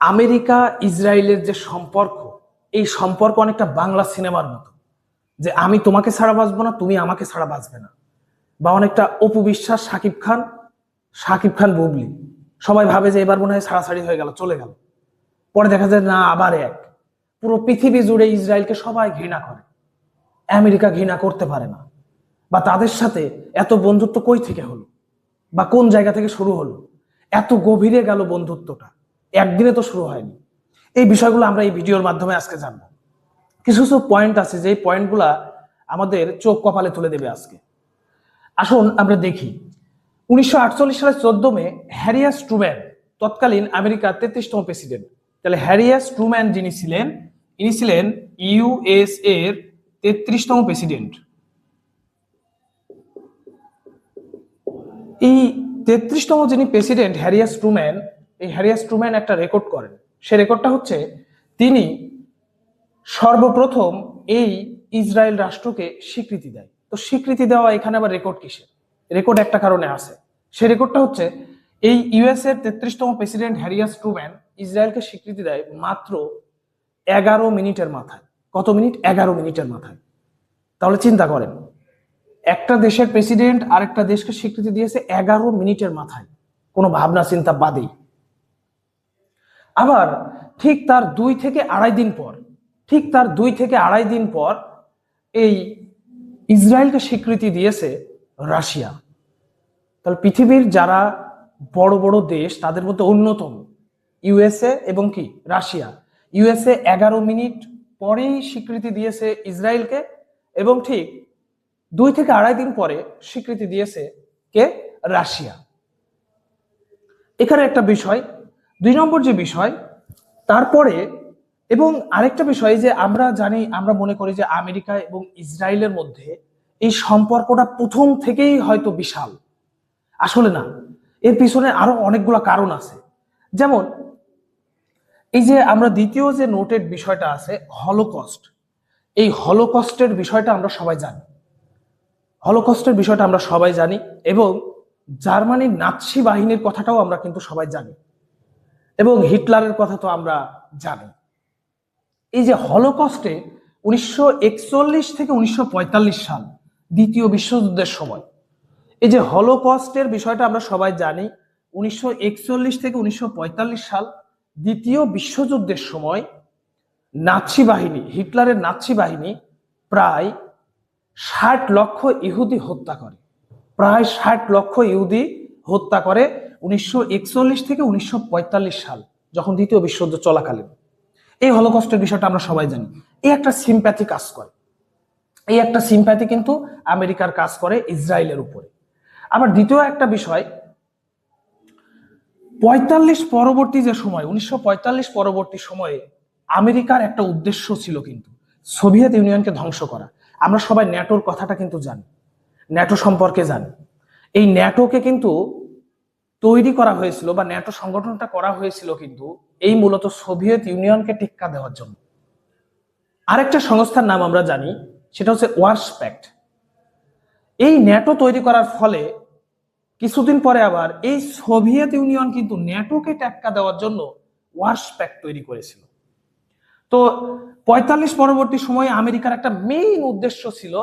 America ইসরায়েলের যে সম্পর্ক, এই সম্পর্ক অনেকটা বাংলা সিনেমার মতো, যে আমি তোমাকে ছাড়া বাঁচবো না, তুমি আমাকে ছাড়া বাঁচবে না। বা অনেকটা অপু বিশ্বাস, শাকিব খান বুবলি, সবাই ভাবে যে এবার মনে হয় ছাড়াছাড়ি হয়ে গেল, চলে গেল। পরে দেখা যায় না, আবার এক। পুরো পৃথিবী জুড়ে ইসরায়েলকে সবাই ঘৃণা করে, আমেরিকা ঘৃণা করতে পারে না। বা তাদের সাথে এত বন্ধুত্ব কই থেকে হলো, বা কোন জায়গা থেকে শুরু হলো, এত গভীরে গেল বন্ধুত্বটা, একদিনে তো শুরু হয়নি। এই বিষয়গুলো আমরা এই ভিডিওর মাধ্যমে আজকে জানবো। কিছু কিছু পয়েন্ট আছে, যে পয়েন্টগুলা আমাদের চোখ কপালে তুলে দেবে আজকে। আসুন আমরা দেখি। 1948 সালের 14 মে হ্যারিয়াস ট্রুম্যান, তৎকালীন আমেরিকার 33তম প্রেসিডেন্ট। তাহলে হ্যারিয়াস ট্রুম্যান যিনি ছিলেন, ইনি ছিলেন ইউএস এর 33তম প্রেসিডেন্ট। এই 33তম যিনি প্রেসিডেন্ট হ্যারিয়াস ট্রুম্যান, এই হ্যারিয়াস ট্রুম্যান একটা রেকর্ড করেন। সে রেকর্ডটা হচ্ছে, তিনি সর্বপ্রথম এই ইসরায়েল রাষ্ট্রকে স্বীকৃতি দেয়। তো স্বীকৃতি দেওয়া এখানে আবার রেকর্ড কিসের? রেকর্ড একটা কারণে আছে। সেই রেকর্ডটা হচ্ছে, এই ইউএস এর 33তম প্রেসিডেন্ট হ্যারিয়াস ট্রুম্যান ইসরায়েলকে স্বীকৃতি দেয় মাত্র 11 মিনিটের মাথায়। কত মিনিট? 11 মিনিটের মাথায়। তাহলে চিন্তা করেন, একটা দেশের প্রেসিডেন্ট আরেকটা দেশকে স্বীকৃতি দিয়েছে 11 মিনিটের মাথায়, কোনো ভাবনা চিন্তা বাদেই। আবার ঠিক তার 2 থেকে আড়াই দিন পর এই ইসরায়েলকে স্বীকৃতি দিয়েছে রাশিয়া। তাহলে পৃথিবীর যারা বড় বড় দেশ, তাদের মধ্যে অন্যতম ইউএসএ এবং কি রাশিয়া। ইউএসএ 11 মিনিট পরেই স্বীকৃতি দিয়েছে ইসরায়েলকে, এবং ঠিক 2 থেকে আড়াই দিন পরে স্বীকৃতি দিয়েছে কে? রাশিয়া। এখানে একটা বিষয়। 2 নম্বর যে বিষয়, তারপরে এবং আরেকটা বিষয়, যে আমরা জানি, আমরা মনে করি যে আমেরিকা এবং ইসরায়েলের মধ্যে এই সম্পর্কটা প্রথম থেকেই হয়তো বিশাল। আসলে না, এর পিছনে আরো অনেকগুলো কারণ আছে। যেমন এই যে আমরা দ্বিতীয় যে নোটেড বিষয়টা আছে, হলোকস্ট, এই হলোকস্টের বিষয়টা আমরা সবাই জানি, এবং জার্মানির নাৎসি বাহিনীর কথাটাও আমরা কিন্তু সবাই জানি, এবং হিটলারের কথা তো আমরা জানি। এই যে হলোকস্টে 1941 থেকে 1945 সাল, দ্বিতীয় বিশ্বযুদ্ধের সময়, এই যে হলোকস্টের বিষয়টা আমরা সবাই জানি। 1941 থেকে 1945 সাল, দ্বিতীয় বিশ্বযুদ্ধের সময় নাৎসি বাহিনী, হিটলারের নাৎসি বাহিনী প্রায় 60 লক্ষ ইহুদি হত্যা করে। 1941 থেকে 1945 সাল, যখন দ্বিতীয় বিশ্বযুদ্ধ চলাকালীন। এই হলোকস্টের বিষয়টা আমরা সবাই জানি। এই একটা সিম্প্যাথি কাজ করে, কিন্তু আমেরিকার কাজ করে ইসরায়েলের উপরে। আবার দ্বিতীয় একটা বিষয়, 1945 পরবর্তী সময়ে আমেরিকার একটা উদ্দেশ্য ছিল কিন্তু সোভিয়েত ইউনিয়নকে ধ্বংস করা। আমরা সবাই ন্যাটোর কথাটা কিন্তু জানি, ন্যাটো সম্পর্কে জানি। এই ন্যাটোকে কিন্তু তৈরি করা হয়েছিল, বা ন্যাটো সংগঠনটা করা হয়েছিল কিন্তু এই মূলত সোভিয়েত ইউনিয়নকে টেক্কা দেওয়ার জন্য। আরেকটা সংস্থার নাম আমরা জানি, সেটা হচ্ছে ওয়ার্স প্যাক্ট। এই ন্যাটো তৈরি করার ফলে কিছুদিন পরে আবার এই সোভিয়েত ইউনিয়ন কিন্তু ন্যাটোকে টেক্কা দেওয়ার জন্য ওয়ার্স প্যাক্ট তৈরি করেছিল। তো 45 পরবর্তী সময়ে আমেরিকার একটা মেইন উদ্দেশ্য ছিল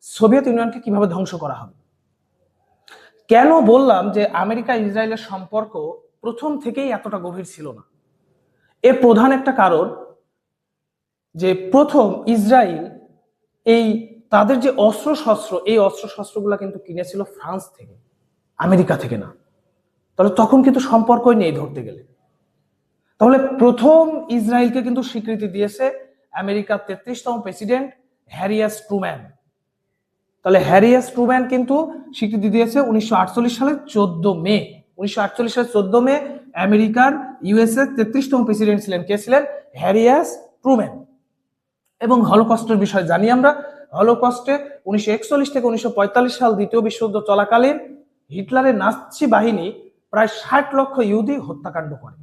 সোভিয়েত ইউনিয়নকে কিভাবে ধ্বংস করা হবে। কেন বললাম যে আমেরিকা ইসরায়েলের সম্পর্ক প্রথম থেকেই এতটা গভীর ছিল না? এর প্রধান একটা কারণ, যে প্রথম ইসরায়েল এই তাদের যে অস্ত্রশস্ত্র, এই অস্ত্রশস্ত্রগুলো কিন্তু কিনেছিল ফ্রান্স থেকে, আমেরিকা থেকে না। তাহলে তখন কিন্তু সম্পর্কই নেই ধরতে গেলে। তাহলে প্রথম ইসরায়েলকে কিন্তু স্বীকৃতি দিয়েছে আমেরিকার 33তম প্রেসিডেন্ট হ্যারিয়াস ট্রুম্যান। তাহলে হ্যারিয়াস ট্রুম্যান কিন্তু স্বীকৃতি দিয়েছে 1948 সালের 14 মে। 1948 সালের 14 মে আমেরিকার ইউএসএ 33তম প্রেসিডেন্ট ছিলেন কে? ছিলেন হ্যারিয়াস ট্রুম্যান। এবং হলোকস্টের বিষয় জানি আমরা। হলোকস্টে 1941 থেকে 1945 সাল, দ্বিতীয় বিশ্বযুদ্ধ চলাকালীন হিটলারের নাৎসি বাহিনী প্রায় 60 লক্ষ ইহুদি হত্যাকাণ্ড করে।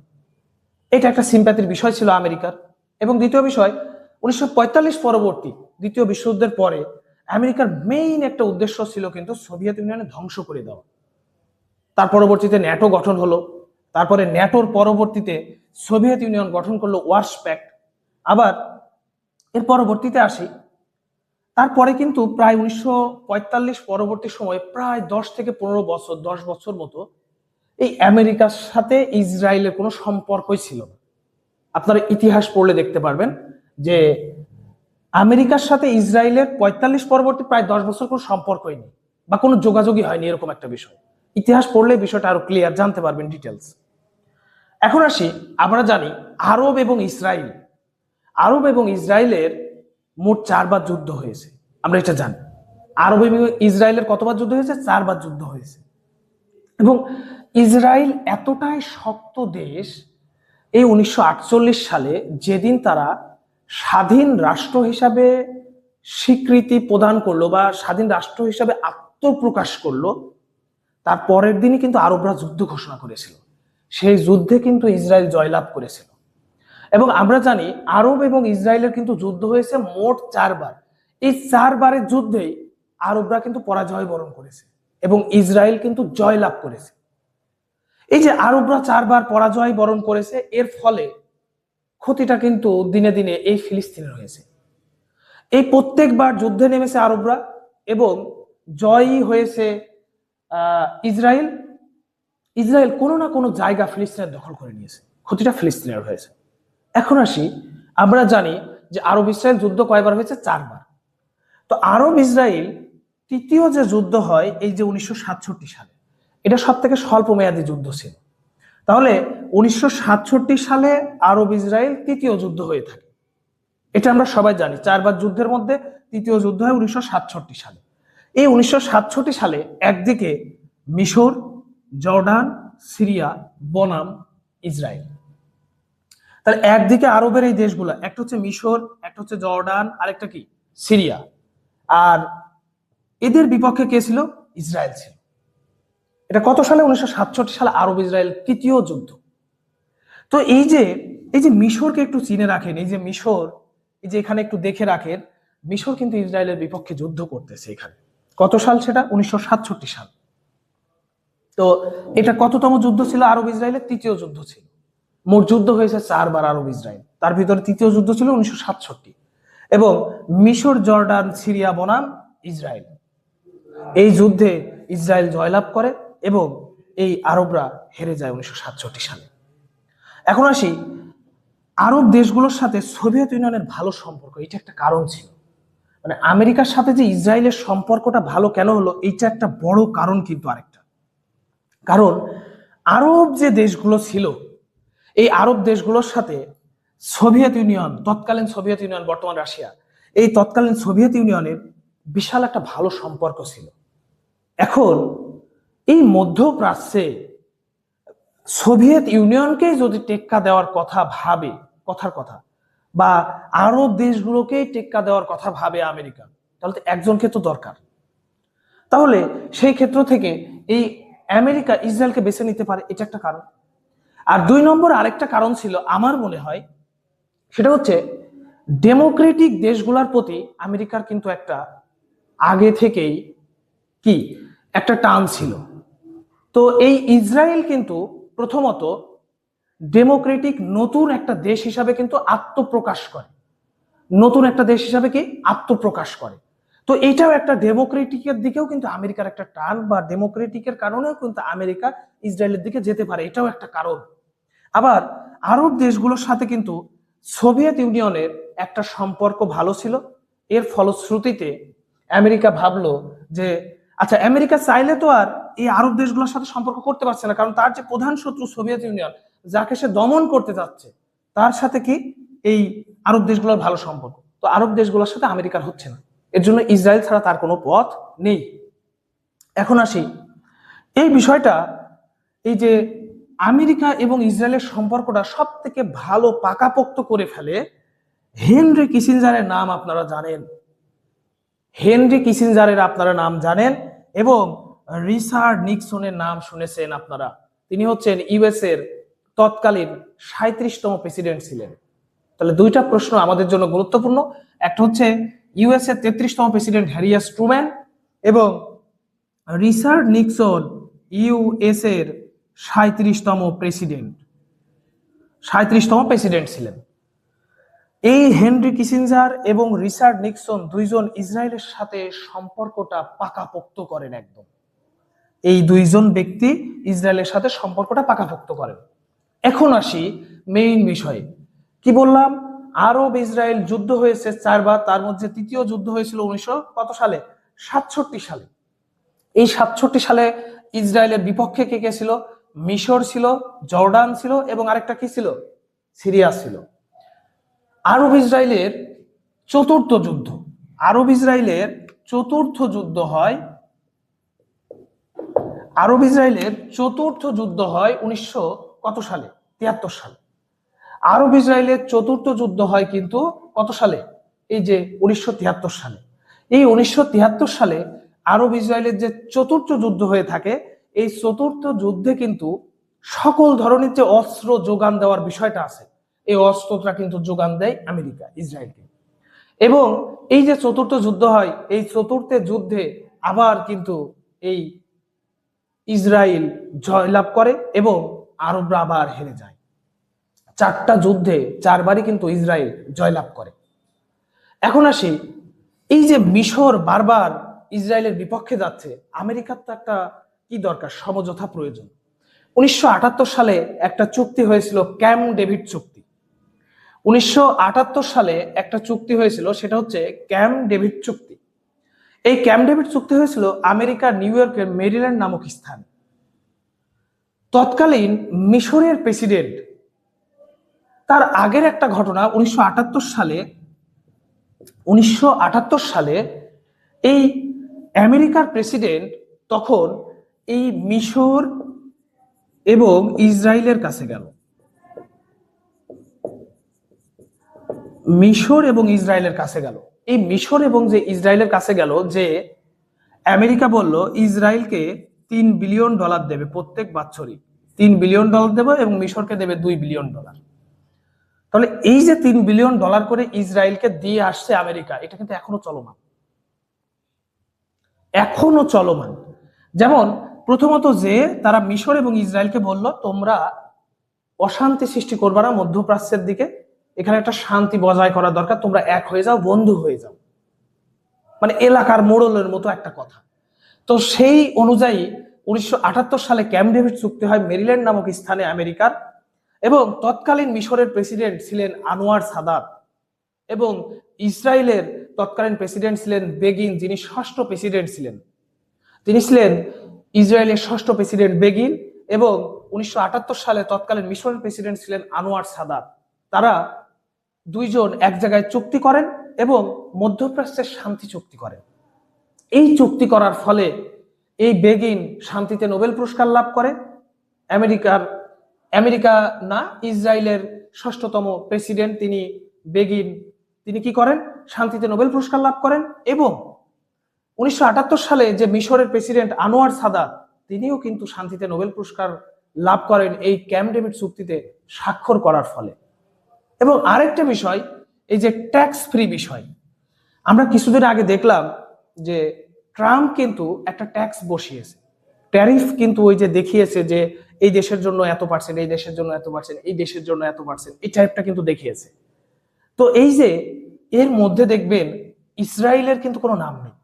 এটা একটা সিম্প্যাথির বিষয় ছিল আমেরিকার। এবং দ্বিতীয় বিষয়, 1945 পরবর্তী দ্বিতীয় বিশ্বযুদ্ধের পরে আমেরিকার মেইন একটা উদ্দেশ্য ছিল কিন্তু সোভিয়েত ইউনিয়নে ধ্বংস করে দেওয়া। তার পরবর্তীতে ন্যাটো গঠন হলো। তারপরে ন্যাটোর পরবর্তীতে সোভিয়েত ইউনিয়ন গঠন করলো ওয়ার্স প্যাক্ট। আবার এর পরবর্তীতে আসি, তারপরে কিন্তু প্রায় 1945 পরবর্তী সময়ে প্রায় 10 থেকে 15 বছর, 10 বছর মতো এই আমেরিকার সাথে ইসরায়েলের কোনো সম্পর্কই ছিল না। আপনারা ইতিহাস পড়লে দেখতে পারবেন যে আমেরিকার সাথে ইসরায়েলের 45 পরবর্তী প্রায় 10 বছর কোনো সম্পর্কই নেই বা কোনো যোগাযোগই হয়নি, এরকম একটা বিষয়। ইতিহাস পড়লে বিষয়টা আরো ক্লিয়ার জানতে পারবেন, ডিটেলস। এখন আসি, আমরা জানি আরব এবং ইসরায়েলের মোট 4 বার যুদ্ধ হয়েছে, আমরা এটা জানি। আরব এবং ইসরায়েলের কতবার যুদ্ধ হয়েছে? 4 বার যুদ্ধ হয়েছে। এবং ইসরায়েল এতটাই শক্ত দেশ, এই 1948 সালে যেদিন তারা স্বাধীন রাষ্ট্র হিসাবে স্বীকৃতি প্রদান করলো বা স্বাধীন রাষ্ট্র হিসাবে আত্মপ্রকাশ করলো, তার পরের দিনই কিন্তু আরবরা যুদ্ধ ঘোষণা করেছিল। সেই যুদ্ধে কিন্তু ইসরায়েল জয়লাভ করেছিল। এবং আমরা জানি আরব এবং ইসরায়েলের কিন্তু যুদ্ধ হয়েছে মোট 4 বার। এই 4 বারের যুদ্ধেই আরবরা কিন্তু পরাজয় বরণ করেছে এবং ইসরায়েল কিন্তু জয়লাভ করেছে। এই যে আরবরা 4 বার পরাজয় বরণ করেছে, এর ফলে ক্ষতিটা কিন্তু দিনে দিনে এই ফিলিস্তিনের হয়েছে। এই প্রত্যেকবার যুদ্ধে নেমেছে আরবরা এবং জয়ই হয়েছে ইসরায়েল। ইসরায়েল কোনো না কোনো জায়গা ফিলিস্তিনের দখল করে নিয়েছে, ক্ষতিটা ফিলিস্তিনের হয়েছে। এখন আসি, আমরা জানি যে আরব ইসরায়েল যুদ্ধ কয়বার হয়েছে? 4 বার। তো আরব ইসরায়েল তৃতীয় যে যুদ্ধ হয় এই যে 1967 সালে, এটা সব থেকে স্বল্প মেয়াদী যুদ্ধ ছিল। তাহলে 1967 সালে আরব ইসরায়েল তৃতীয় যুদ্ধ হয়ে থাকে, এটা আমরা সবাই জানি। 4 বার যুদ্ধের মধ্যে তৃতীয় যুদ্ধ হয় 1967 সালে। এই 1967 সালে একদিকে মিশর, জর্ডান, সিরিয়া বনাম ইসরায়েল। তাহলে একদিকে আরবের এই দেশগুলো, একটা হচ্ছে মিশর, একটা হচ্ছে জর্ডান, আরেকটা কি সিরিয়া, আর এদের বিপক্ষে কে ছিল? ইসরায়েল ছিল। এটা কত সালে? 1967 সালে আরব ইসরায়েল তৃতীয় যুদ্ধ। তো এই যে মিশরকে একটু চিনে রাখেন, এই যে মিশর, এই যে এখানে একটু দেখে রাখেন, মিশর কিন্তু ইসরায়েলের বিপক্ষে যুদ্ধ করতেছে এখানে। কত সাল সেটা? 1967 সাল। তো এটা কততম যুদ্ধ ছিল আরব ইসরায়েলের? তৃতীয় যুদ্ধ ছিল। মোট যুদ্ধ হয়েছে 4 বার আরব ইসরায়েল, তার ভিতরে তৃতীয় যুদ্ধ ছিল 1967। এবং মিশর, জর্ডান, সিরিয়া বনাম ইসরায়েল, এই যুদ্ধে ইসরায়েল জয়লাভ করে এবং এই আরবরা হেরে যায় 1967 সালে। এখন আসি, আরব দেশগুলোর সাথে সোভিয়েত ইউনিয়নের ভালো সম্পর্ক, এটা একটা কারণ ছিল। মানে আমেরিকার সাথে যে ইসরায়েলের সম্পর্কটা ভালো কেন হলো, এইটা একটা বড় কারণ। কিন্তু আরেকটা কারণ, আরব যে দেশগুলো ছিল, এই আরব দেশগুলোর সাথে সোভিয়েত ইউনিয়ন, তৎকালীন সোভিয়েত ইউনিয়ন, বর্তমান রাশিয়া, এই তৎকালীন সোভিয়েত ইউনিয়নের বিশাল একটা ভালো সম্পর্ক ছিল। এখন এই মধ্যপ্রাচ্যে সোভিয়েত ইউনিয়নকে যদি টেক্কা দেওয়ার কথা ভাবে, কথার কথা, বা আরব দেশগুলোকেই টেক্কা দেওয়ার কথা ভাবে আমেরিকা, তাহলে তো একজনকে তো দরকার। তাহলে সেই ক্ষেত্র থেকে এই আমেরিকা ইসরায়েলকে বেছে নিতে পারে, এটা একটা কারণ। আর 2 নম্বর আরেকটা কারণ ছিল আমার মনে হয়, সেটা হচ্ছে ডেমোক্রেটিক দেশগুলোর প্রতি আমেরিকার কিন্তু একটা আগে থেকেই কি একটা টান ছিল। তো এই ইসরায়েল কিন্তু প্রথমত ডেমোক্রেটিক নতুন একটা দেশ হিসাবে কিন্তু আত্মপ্রকাশ করে, নতুন একটা দেশ হিসাবে কি আত্মপ্রকাশ করে। তো এটাও একটা ডেমোক্রেটিকের দিকেও কিন্তু আমেরিকার একটা টান, বা ডেমোক্রেটিকের কারণেও কিন্তু আমেরিকা ইসরায়েলের দিকে যেতে পারে, এটাও একটা কারণ। আবার আরব দেশগুলোর সাথে কিন্তু সোভিয়েত ইউনিয়নের একটা সম্পর্ক ভালো ছিল। এর ফলশ্রুতিতে আমেরিকা ভাবলো যে আচ্ছা, আমেরিকা চাইলে তো আর এই আরব দেশগুলোর সাথে সম্পর্ক করতে পারছে না, কারণ তার যে প্রধান শত্রু সোভিয়েত ইউনিয়ন, যাকে সে দমন করতে যাচ্ছে, তার সাথে কি এই আরব দেশগুলোর ভালো সম্পর্ক। তো আরব দেশগুলোর সাথে আমেরিকার হচ্ছে না, এর জন্য ইসরায়েল ছাড়া তার কোনো পথ নেই। এখন আসি, এই বিষয়টা, এই যে আমেরিকা এবং ইসরায়েলের সম্পর্কটা সব থেকে ভালো পাকাপোক্ত করে ফেলে হেনরি কিসিঞ্জারের নাম আপনারা জানেন, হেনরি কিসিঞ্জারের আপনারা নাম জানেন, এবং রিচার্ড নিক্সনের নাম শুনেছেন আপনারা। তিনি হচ্ছেন ইউএস এর তৎকালীন 37তম প্রেসিডেন্ট ছিলেন। তাহলে 2টা প্রশ্ন আমাদের জন্য গুরুত্বপূর্ণ, একটা হচ্ছে ইউএস এর 33তম প্রেসিডেন্ট হ্যারি এস ট্রুম্যান এবং রিচার্ড নিক্সন ইউএস এর 37তম প্রেসিডেন্ট। 37তম প্রেসিডেন্ট ছিলেন। এই হেনরি কিসিঞ্জার এবং রিচার্ড নিক্সন দুইজন ইসরায়েলের সাথে সম্পর্কটা পাকাপোক্ত করেন একদম। এই দুইজন ব্যক্তি ইসরায়েলের সাথে সম্পর্কটা পাকাপোক্ত করেন। এখন আসি মেইন বিষয়ে। কি বললাম, আরব ইসরায়েল যুদ্ধ হয়েছে 4বার, তার মধ্যে তৃতীয় যুদ্ধ হয়েছিল 1900 কত সালে, 67 সালে। এই 67 সালে ইসরায়েলের বিপক্ষে কে কে ছিল? মিশর ছিল, জর্ডান ছিল এবং আরেকটা কি ছিল, সিরিয়া ছিল। আরব ইসরায়েলের চতুর্থ যুদ্ধ, আরব ইসরায়েলের চতুর্থ যুদ্ধ হয়, আরব ইসরায়েলের চতুর্থ যুদ্ধ হয় 1900 কত সালে, 73 সালে। আরব ইসরায়েলের চতুর্থ যুদ্ধ হয় কিন্তু কত সালে, এই যে 1973 সালে। এই 1973 সালে আরব ইসরায়েলের যে চতুর্থ যুদ্ধ হয়ে থাকে, এই চতুর্থ যুদ্ধে কিন্তু সকল ধরনের যে অস্ত্র যোগান দেওয়ার বিষয়টা আছে, এই অস্ত্রটা কিন্তু যোগান দেয় আমেরিকা ইসরায়েলকে। এবং এই যে চতুর্থ যুদ্ধ হয়, এই চতুর্থ যুদ্ধে আবার কিন্তু এই ইসরায়েল জয়লাভ করে এবং আরবরা আবার হেরে যায়। 4টা যুদ্ধে 4বারই কিন্তু ইসরায়েল জয়লাভ করে। এখন আসি, এই যে মিশর বারবার ইসরায়েলের বিপক্ষে যাচ্ছে, আমেরিকার তো একটা কি দরকার, সমঝোতা প্রয়োজন। 1978 সালে একটা চুক্তি হয়েছিল, ক্যাম্প ডেভিড চুক্তি। 1978 সালে একটা চুক্তি হয়েছিল, সেটা হচ্ছে ক্যাম্প ডেভিড চুক্তি। এই ক্যাম্প ডেভিড চুক্তি হয়েছিল আমেরিকার নিউ ইয়র্কের মেরিল্যান্ড নামক স্থান। তৎকালীন মিশরের প্রেসিডেন্ট, তার আগের একটা ঘটনা, 1978 সালে এই আমেরিকার প্রেসিডেন্ট তখন এই মিশর এবং ইসরায়েলের কাছে গেল, মিশর এবং ইসরায়েলের কাছে গেল। এই মিশর এবং যে ইসরায়েলের কাছে গেল, যে আমেরিকা বলল ইসরায়েলকে $3 বিলিয়ন দেবে প্রত্যেক বছরই, $3 বিলিয়ন দেবে এবং মিশরকে দেবে $2 বিলিয়ন। তাহলে এই যে $3 বিলিয়ন করে ইসরায়েলকে দিয়ে আসছে আমেরিকা, এটা কিন্তু এখনো চলমান, এখনো চলমান। যেমন প্রথমত যে তারা মিশর এবং ইসরায়েলকে বলল, তোমরা অশান্তি সৃষ্টি করবে না মধ্যপ্রাচ্যের দিকে, এখানে একটা শান্তি বজায় করা দরকার, তোমরা এক হয়ে যাও, বন্ধু হয়ে যাও, মানে এলাকার মোড়লের মতো একটা কথা। তো সেই অনুযায়ী 1978 সালে ক্যাম্প ডেভিড চুক্তি হয় মেরিল্যান্ড নামক স্থানে আমেরিকার, এবং তৎকালীন মিশরের প্রেসিডেন্ট ছিলেন আনোয়ার সাদাত এবং ইসরায়েলের তৎকালীন প্রেসিডেন্ট ছিলেন বেগিন, যিনি ষষ্ঠ প্রেসিডেন্ট ছিলেন। তিনি ছিলেন ইসরায়েলের ষষ্ঠ প্রেসিডেন্ট বেগিন, এবং 1978 সালে তৎকালীন মিশরের প্রেসিডেন্ট ছিলেন আনোয়ার সাদাত। তারা দুইজন এক জায়গায় চুক্তি করেন এবং মধ্যপ্রাচ্যের শান্তি চুক্তি করেন। এই চুক্তি করার ফলে এই বেগিন শান্তিতে নোবেল পুরস্কার লাভ করে। আমেরিকা না, ইসরায়েলের ষষ্ঠতম প্রেসিডেন্ট তিনি বেগিন, তিনি কি করেন, শান্তিতে নোবেল পুরস্কার লাভ করেন। এবং 1978 সালে যে মিশরের প্রেসিডেন্ট আনোয়ার সাদাত, তিনিও কিন্তু শান্তিতে নোবেল পুরস্কার লাভ করেন এই ক্যাম্প ডেভিড চুক্তিতে স্বাক্ষর করার ফলে। এবং আরেকটা বিষয়, এই যে ট্যাক্স ফ্রি বিষয়, আমরা কিছুদিন আগে দেখলাম যে ট্রাম্প কিন্তু একটা ট্যাক্স বসিয়েছে, ট্যারিফ কিন্তু ওই যে দেখিয়েছে যে এই দেশের জন্য এত %, এই দেশের জন্য এত %, এই দেশের জন্য এত %, এই ট্যারিফটা কিন্তু দেখিয়েছে। তো এই যে এর মধ্যে দেখবেন ইসরায়েলের কিন্তু কোনো নাম নেই।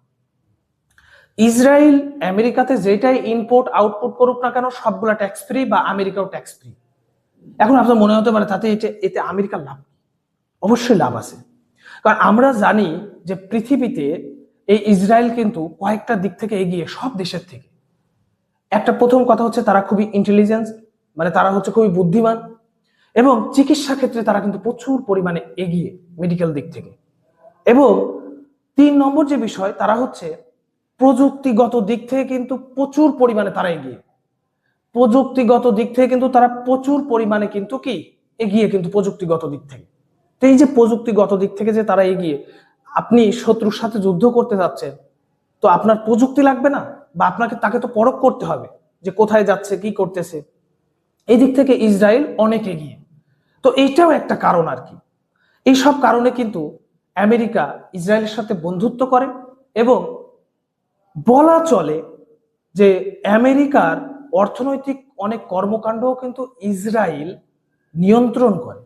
ইসরায়েল আমেরিকাতে যেটাই ইম্পোর্ট আউটপুট করুক না কেন, সবগুলা ট্যাক্স ফ্রি, বা আমেরিকাও ট্যাক্স ফ্রি। এখন আপনার মনে হতে পারে তাতে এতে আমেরিকার লাভ, অবশ্যই লাভ আছে। কারণ আমরা জানি যে পৃথিবীতে এই ইসরায়েল কিন্তু কয়েকটা দিক থেকে এগিয়ে সব দেশের থেকে। একটা প্রথম কথা হচ্ছে তারা খুবই ইন্টেলিজেন্স, মানে তারা হচ্ছে খুবই বুদ্ধিমান, এবং চিকিৎসা ক্ষেত্রে তারা কিন্তু প্রচুর পরিমাণে এগিয়ে মেডিকেল দিক থেকে। এবং 3 নম্বর যে বিষয়, তারা হচ্ছে প্রযুক্তিগত দিক থেকে কিন্তু প্রচুর পরিমাণে তারা এগিয়ে, প্রযুক্তিগত দিক থেকে কিন্তু তারা প্রচুর পরিমাণে কিন্তু কি এগিয়ে, কিন্তু প্রযুক্তিগত দিক থেকে। তো এই যে প্রযুক্তিগত দিক থেকে যে তারা এগিয়ে, আপনি শত্রুর সাথে যুদ্ধ করতে যাচ্ছেন, তো আপনার প্রযুক্তি লাগবে না, বা আপনাকে তাকে তো পরখ করতে হবে যে কোথায় যাচ্ছে, কি করতেছে। এই দিক থেকে ইসরায়েল অনেক এগিয়ে। তো এইটাও একটা কারণ আর কি। এইসব কারণে কিন্তু আমেরিকা ইসরায়েলের সাথে বন্ধুত্ব করে, এবং বলা চলে যে আমেরিকার অর্থনৈতিক অনেক কর্মকাণ্ডও কিন্তু ইসরায়েল নিয়ন্ত্রণ করে।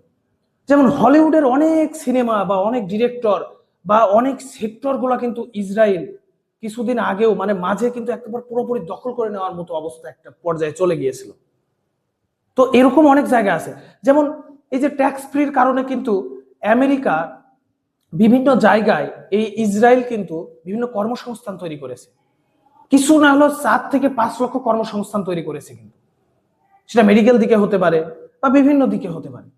যেমন হলিউডের অনেক সিনেমা বা অনেক ডিরেক্টর বা অনেক সেক্টর গুলা কিন্তু ইসরায়েল কিছুদিন আগেও মানে মাঝে কিন্তু একবার পুরোপুরি দখল করে নেওয়ার মতো অবস্থা একটা পর্যায়ে চলে গিয়েছিল। তো এরকম অনেক জায়গা আছে। যেমন এই যে ট্যাক্স ফ্রির কারণে কিন্তু আমেরিকা বিভিন্ন জায়গায় এই ইসরায়েল কিন্তু বিভিন্ন কর্মসংস্থান তৈরি করেছে। কিছু না হলেও 4 থেকে 5 লক্ষ কর্মসংস্থান তৈরি করেছে কিন্তু, সেটা মেডিকেল দিকে হতে পারে বা বিভিন্ন দিকে হতে পারে।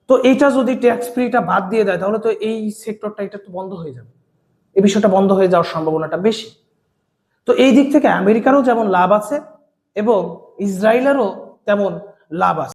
তো এইটা যদি ট্যাক্স ফ্রিটা বাদ দিয়ে দেয় তাহলে তো এই সেক্টরটা এটা তো বন্ধ হয়ে যাবে, এই বিষয়টা বন্ধ হয়ে যাওয়ার সম্ভাবনাটা বেশি। তো এই দিক থেকে আমেরিকারও যেমন লাভ আছে এবং ইসরায়েলেরও তেমন লাভ আছে।